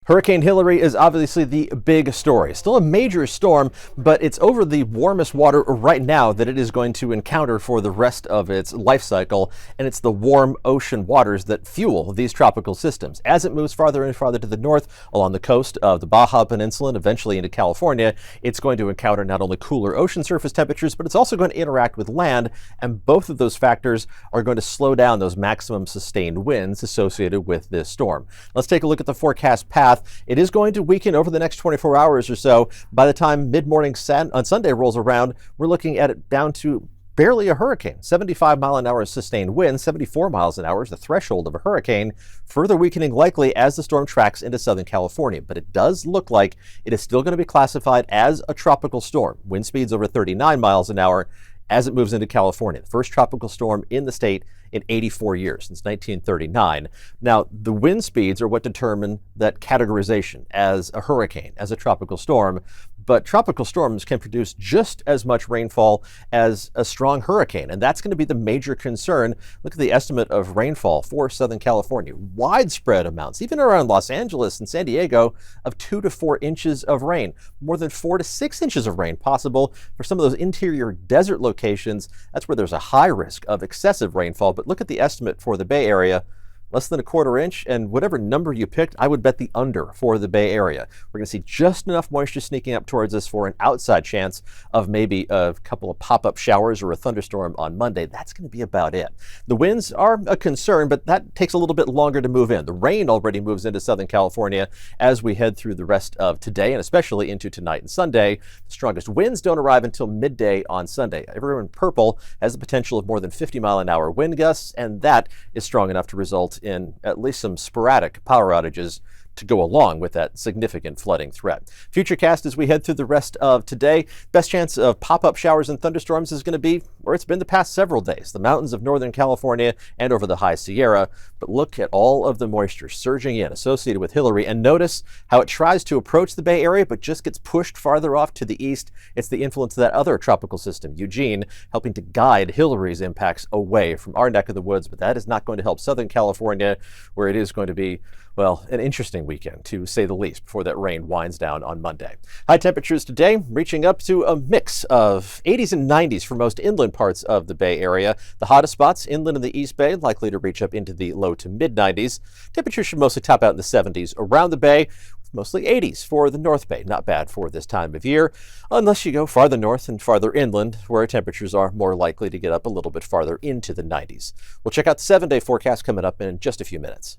Hurricane Hilary is obviously the big story. Still a major storm, but it's over the warmest water right now that it is going to encounter for the rest of its life cycle. And it's the warm ocean waters that fuel these tropical systems. As it moves farther and farther to the north along the coast of the Baja Peninsula and eventually into California, it's going to encounter not only cooler ocean surface temperatures, but it's also going to interact with land. And both of those factors are going to slow down those maximum sustained winds associated with this storm. Let's take a look at the forecast path. It is going to weaken over the next 24 hours or so. By the time mid-morning on Sunday rolls around, we're looking at it down to barely a hurricane. 75-mile-an-hour sustained wind, 74 miles an hour is the threshold of a hurricane. Further weakening likely as the storm tracks into Southern California. But it does look like it is still going to be classified as a tropical storm. Wind speeds over 39 miles an hour as it moves into California. The first tropical storm in the state in 84 years, since 1939. Now, the wind speeds are what determine that categorization as a hurricane, as a tropical storm. But tropical storms can produce just as much rainfall as a strong hurricane, and that's going to be the major concern. Look at the estimate of rainfall for Southern California. Widespread amounts, even around Los Angeles and San Diego, of 2 to 4 inches of rain. More than 4 to 6 inches of rain possible for some of those interior desert locations. That's where there's a high risk of excessive rainfall. But look at the estimate for the Bay Area. Less than a quarter inch, and whatever number you picked, I would bet the under for the Bay Area. We're going to see just enough moisture sneaking up towards us for an outside chance of maybe a couple of pop-up showers or a thunderstorm on Monday. That's going to be about it. The winds are a concern, but that takes a little bit longer to move in. The rain already moves into Southern California as we head through the rest of today and especially into tonight and Sunday. The strongest winds don't arrive until midday on Sunday. Everywhere in purple has the potential of more than 50-mile-an-hour wind gusts, and that is strong enough to result in at least some sporadic power outages to go along with that significant flooding threat. Futurecast as we head through the rest of today. Best chance of pop-up showers and thunderstorms is going to be where it's been the past several days, the mountains of Northern California and over the high Sierra. But look at all of the moisture surging in associated with Hilary, and notice how it tries to approach the Bay Area but just gets pushed farther off to the east. It's the influence of that other tropical system, Eugene, helping to guide Hilary's impacts away from our neck of the woods. But that is not going to help Southern California, where it is going to be, well, an interesting weekend, to say the least, before that rain winds down on Monday. High temperatures today reaching up to a mix of 80s and 90s for most inland parts of the Bay Area. The hottest spots inland in the East Bay likely to reach up into the low to mid 90s. Temperatures should mostly top out in the 70s around the Bay, with mostly 80s for the North Bay. Not bad for this time of year, unless you go farther north and farther inland, where temperatures are more likely to get up a little bit farther into the 90s. We'll check out the 7-day forecast coming up in just a few minutes.